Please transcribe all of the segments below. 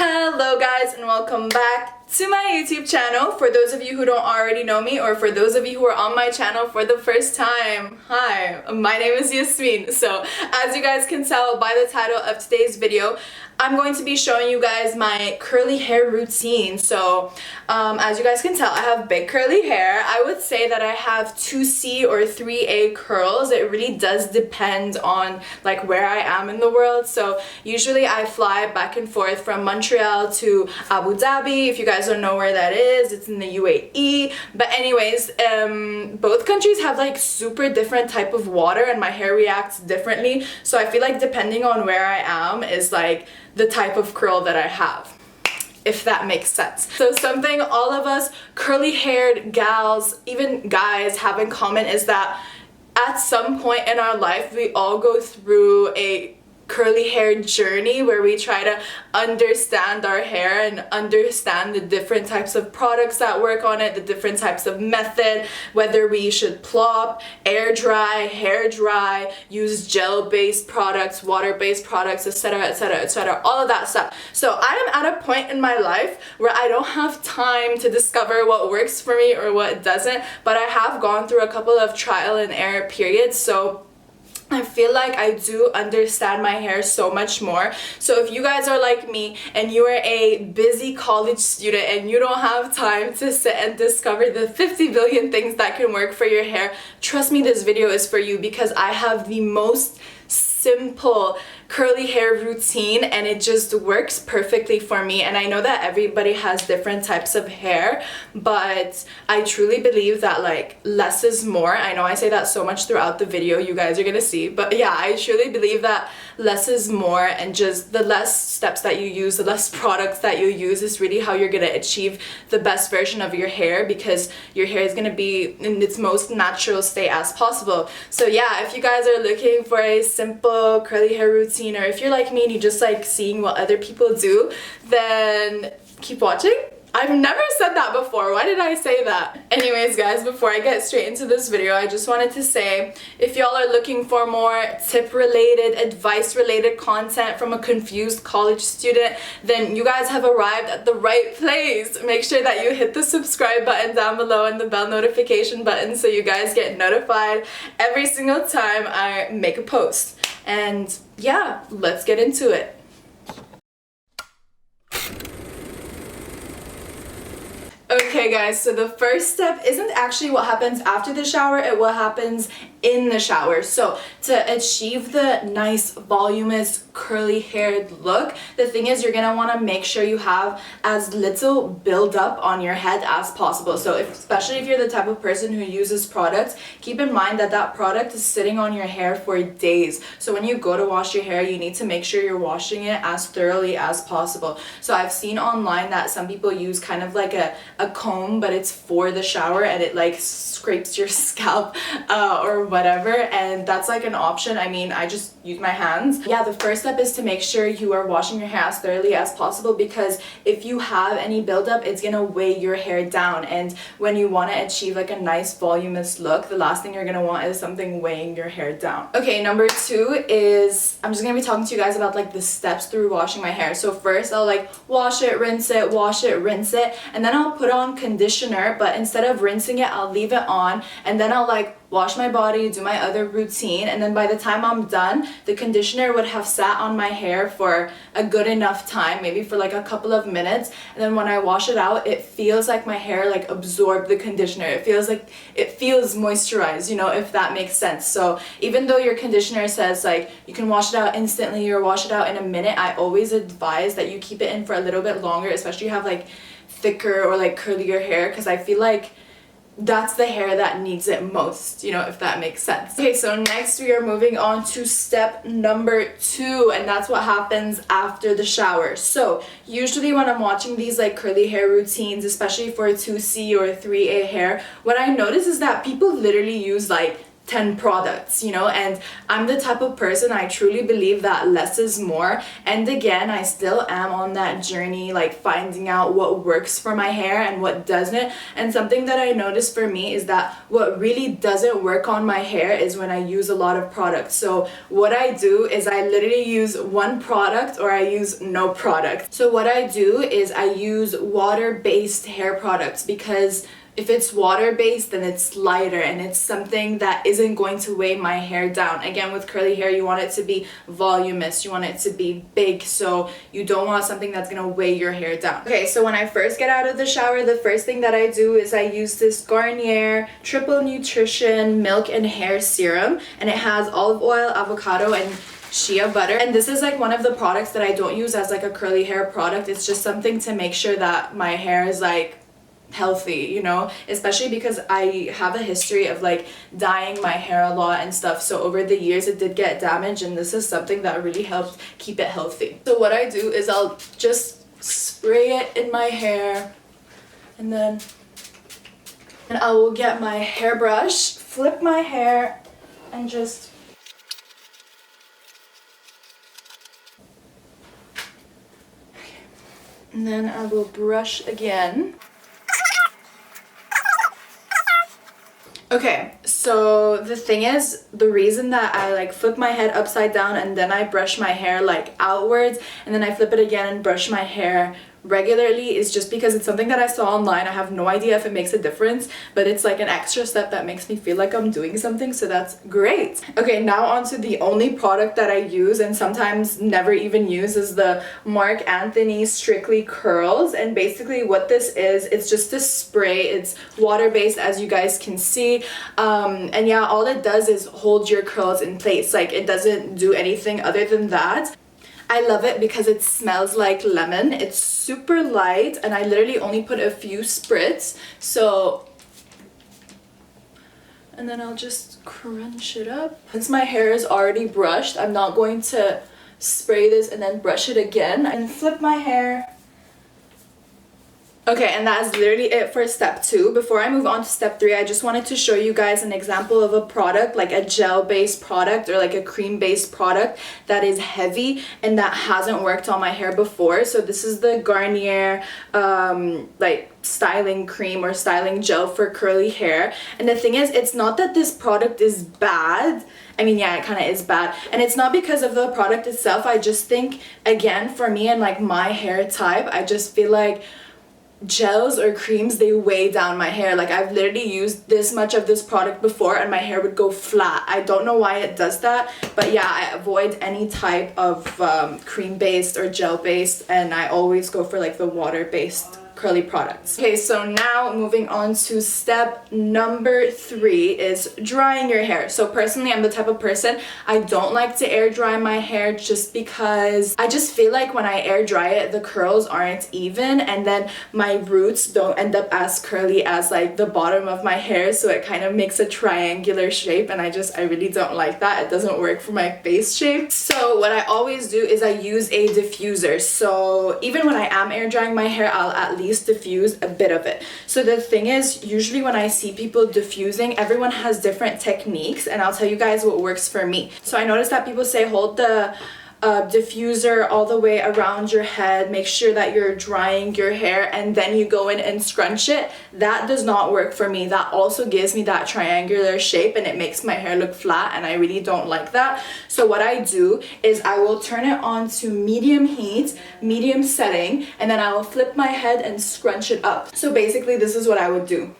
Hello guys and welcome back to my YouTube channel. For those of you who don't already know me, or for those of you who are on my channel for the first time, hi, my name is Yasmeen. So as you guys can tell by the title of today's video, I'm going to be showing you guys my curly hair routine. So as you guys can tell, I have big curly hair. I would say that I have 2C or 3A curls. It really does depend on like where I am in the world. So usually I fly back and forth from Montreal to Abu Dhabi. If you guys don't know where that is, it's in the UAE. But anyways, both countries have like super different type of water and my hair reacts differently. So I feel like depending on where I am is like the type of curl that I have, if that makes sense. So something all of us curly haired gals, even guys, have in common is that at some point in our life we all go through a curly hair journey where we try to understand our hair and understand the different types of products that work on it, the different types of method, whether we should plop, air dry, hair dry, use gel based products, water based products, etc, etc, etc, all of that stuff. So I am at a point in my life where I don't have time to discover what works for me or what doesn't, but I have gone through a couple of trial and error periods, so I feel like I do understand my hair so much more. So if you guys are like me and you are a busy college student and you don't have time to sit and discover the 50 billion things that can work for your hair, trust me, this video is for you because I have the most simple curly hair routine and it just works perfectly for me. And I know that everybody has different types of hair, but I truly believe that like less is more. I know I say that so much throughout the video, you guys are gonna see, but yeah, I truly believe that less is more, and just the less steps that you use, the less products that you use is really how you're gonna achieve the best version of your hair, because your hair is gonna be in its most natural state as possible. So yeah, if you guys are looking for a simple curly hair routine, or if you're like me and you just like seeing what other people do, then keep watching. I've never said that before. Why did I say that? Anyways guys, before I get straight into this video, I just wanted to say, if y'all are looking for more tip related, advice related content from a confused college student, then you guys have arrived at the right place. Make sure that you hit the subscribe button down below and the bell notification button so you guys get notified every single time I make a post. And yeah, let's get into it. Okay guys, so the first step isn't actually what happens after the shower, it's what happens in the shower. So to achieve the nice voluminous curly haired look, the thing is you're gonna want to make sure you have as little build up on your head as possible. So especially if you're the type of person who uses products, keep in mind that that product is sitting on your hair for days. So when you go to wash your hair, you need to make sure you're washing it as thoroughly as possible. So I've seen online that some people use kind of like a comb, but it's for the shower and it like scrapes your scalp or whatever, and that's like an option. I mean, I just use my hands. Yeah, the first step is to make sure you are washing your hair as thoroughly as possible, because if you have any buildup, it's gonna weigh your hair down, and when you want to achieve like a nice voluminous look, the last thing you're gonna want is something weighing your hair down. Okay, number two is I'm just gonna be talking to you guys about like the steps through washing my hair. So first I'll like wash it, rinse it, wash it, rinse it, and then I'll put on conditioner, but instead of rinsing it, I'll leave it on, and then I'll like wash my body, do my other routine, and then by the time I'm done, the conditioner would have sat on my hair for a good enough time, maybe for like a couple of minutes, and then when I wash it out, it feels like my hair like absorbed the conditioner. It feels moisturized, you know, if that makes sense. So even though your conditioner says like you can wash it out instantly or wash it out in a minute, I always advise that you keep it in for a little bit longer, especially if you have like thicker or like curlier hair, because I feel like that's the hair that needs it most, you know, if that makes sense. Okay, so next we are moving on to step number 2, and that's what happens after the shower. So usually when I'm watching these like curly hair routines, especially for 2C or 3A hair, what I notice is that people literally use like 10 products, you know. And I'm the type of person, I truly believe that less is more. And again, I still am on that journey, like finding out what works for my hair and what doesn't. And something that I noticed for me is that what really doesn't work on my hair is when I use a lot of products. So what I do is I literally use one product or I use no product. So what I do is I use water-based hair products, because if it's water-based, then it's lighter and it's something that isn't going to weigh my hair down. Again, with curly hair, you want it to be voluminous, you want it to be big, so you don't want something that's gonna weigh your hair down. Okay, so when I first get out of the shower, the first thing that I do is I use this Garnier Triple Nutrition Milk and Hair Serum, and it has olive oil, avocado, and shea butter. And this is like one of the products that I don't use as like a curly hair product. It's just something to make sure that my hair is like healthy, you know, especially because I have a history of like dyeing my hair a lot and stuff. So over the years it did get damaged, and this is something that really helps keep it healthy. So what I do is I'll just spray it in my hair, and then I will get my hairbrush, flip my hair, and just and then I will brush again. Okay, so the thing is, the reason that I like flip my head upside down and then I brush my hair like outwards and then I flip it again and brush my hair regularly is just because it's something that I saw online. I have no idea if it makes a difference, but it's like an extra step that makes me feel like I'm doing something, so that's great. Okay, now onto the only product that I use and sometimes never even use is the Marc Anthony Strictly Curls. And basically what this is, it's just a spray. It's water-based, as you guys can see, and yeah, all it does is hold your curls in place. Like, it doesn't do anything other than that. I love it because it smells like lemon. It's super light and I literally only put a few spritz. So, and then I'll just crunch it up. Since my hair is already brushed, I'm not going to spray this and then brush it again and flip my hair. Okay, and that is literally it for step 2. Before I move on to step 3, I just wanted to show you guys an example of a product, like a gel-based product or like a cream-based product that is heavy and that hasn't worked on my hair before. So this is the Garnier like styling cream or styling gel for curly hair. And the thing is, it's not that this product is bad. I mean, yeah, it kind of is bad. And it's not because of the product itself. I just think, again, for me and like my hair type, I just feel like gels or creams, they weigh down my hair. Like, I've literally used this much of this product before and my hair would go flat. I don't know why it does that, but yeah, I avoid any type of cream based or gel based, and I always go for like the water based curly products. Okay, so now moving on to step number 3 is drying your hair. So personally, I'm the type of person, I don't like to air dry my hair just because I just feel like when I air dry it, the curls aren't even, and then my roots don't end up as curly as like the bottom of my hair, so it kind of makes a triangular shape, and I really don't like that. It doesn't work for my face shape. So what I always do is I use a diffuser. So even when I am air drying my hair, I'll at least diffuse a bit of it. So the thing is, usually when I see people diffusing, everyone has different techniques, and I'll tell you guys what works for me. So I noticed that people say hold the diffuser all the way around your head, make sure that you're drying your hair, and then you go in and scrunch it. That does not work for me. That also gives me that triangular shape and it makes my hair look flat, and I really don't like that. So what I do is I will turn it on to medium heat, medium setting, and then I will flip my head and scrunch it up. So basically this is what I would do.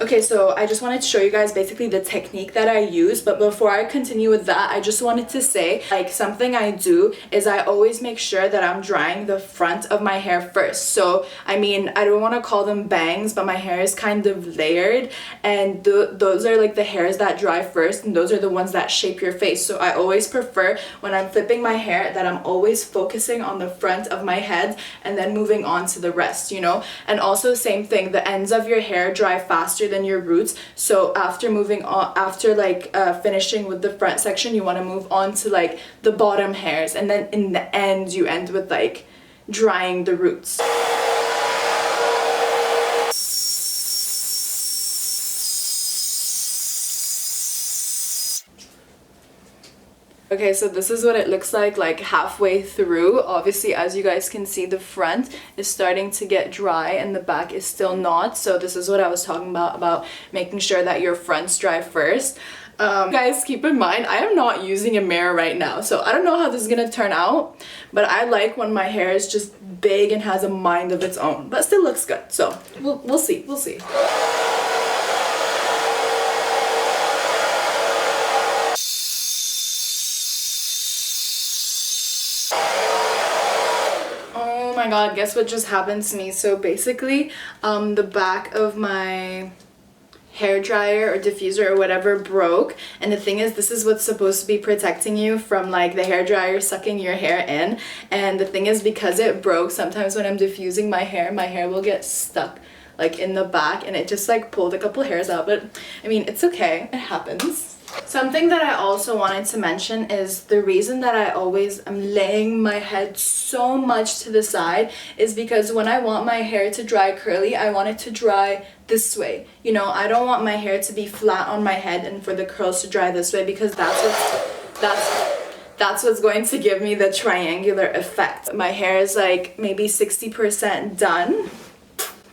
Okay, so I just wanted to show you guys basically the technique that I use, but before I continue with that, I just wanted to say, like, something I do is I always make sure that I'm drying the front of my hair first. So, I mean, I don't want to call them bangs, but my hair is kind of layered, and those are like the hairs that dry first, and those are the ones that shape your face. So I always prefer, when I'm flipping my hair, that I'm always focusing on the front of my head and then moving on to the rest, you know? And also, same thing, the ends of your hair dry faster than your roots. So after moving on, after finishing with the front section, you want to move on to like the bottom hairs, and then in the end you end with like drying the roots. Okay, so this is what it looks like halfway through. Obviously, as you guys can see, the front is starting to get dry and the back is still not. So this is what I was talking about making sure that your front's dry first. Guys, keep in mind, I am not using a mirror right now, so I don't know how this is gonna turn out, but I like when my hair is just big and has a mind of its own, but still looks good. So we'll see. Oh my god, guess what just happened to me? So basically, the back of my hair dryer or diffuser or whatever broke, and the thing is, this is what's supposed to be protecting you from like the hair dryer sucking your hair in, and the thing is, because it broke, sometimes when I'm diffusing my hair will get stuck like in the back, and it just like pulled a couple hairs out, but I mean, it's okay, it happens. Something that I also wanted to mention is the reason that I always am laying my head so much to the side is because when I want my hair to dry curly, I want it to dry this way. You know, I don't want my hair to be flat on my head and for the curls to dry this way, because that's what's going to give me the triangular effect. My hair is like maybe 60% done.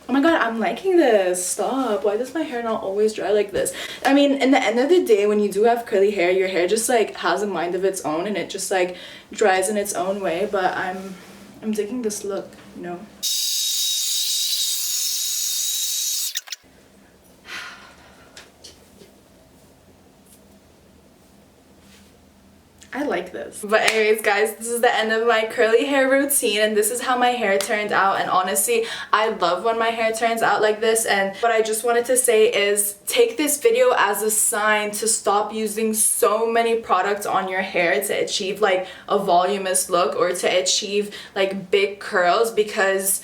Oh my god, I'm liking this. Stop. Why does my hair not always dry like this? I mean, in the end of the day, when you do have curly hair, your hair just like has a mind of its own and it just like dries in its own way, but I'm digging this look, you know. I like this. But anyways, guys, this is the end of my curly hair routine, and this is how my hair turned out. And honestly, I love when my hair turns out like this. And what I just wanted to say is take this video as a sign to stop using so many products on your hair to achieve like a voluminous look or to achieve like big curls, because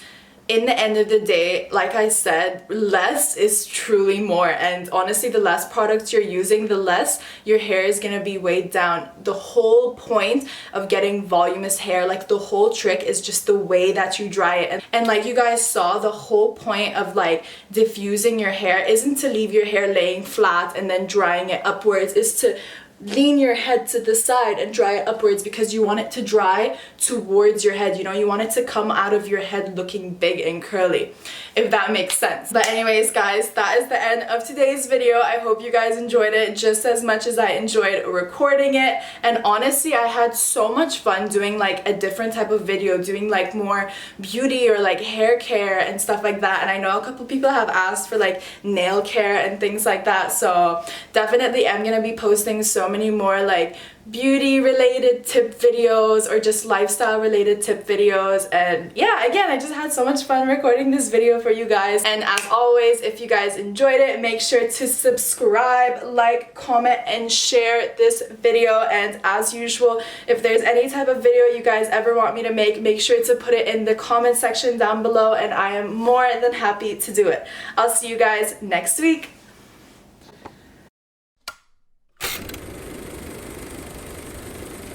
in the end of the day, like I said, less is truly more, and honestly, the less products you're using, the less your hair is gonna be weighed down. The whole point of getting voluminous hair, like the whole trick, is just the way that you dry it. And like you guys saw, the whole point of like diffusing your hair isn't to leave your hair laying flat and then drying it upwards, is to lean your head to the side and dry it upwards, because you want it to dry towards your head, you know, you want it to come out of your head looking big and curly, if that makes sense. But anyways, guys, that is the end of today's video. I hope you guys enjoyed it just as much as I enjoyed recording it, and honestly, I had so much fun doing like a different type of video, doing like more beauty or like hair care and stuff like that. And I know a couple people have asked for like nail care and things like that, so definitely I'm gonna be posting so many more like beauty related tip videos or just lifestyle related tip videos. And yeah, again, I just had so much fun recording this video for you guys. And as always, if you guys enjoyed it, make sure to subscribe, like, comment, and share this video. And as usual, if there's any type of video you guys ever want me to make sure to put it in the comment section down below, and I am more than happy to do it. I'll see you guys next week.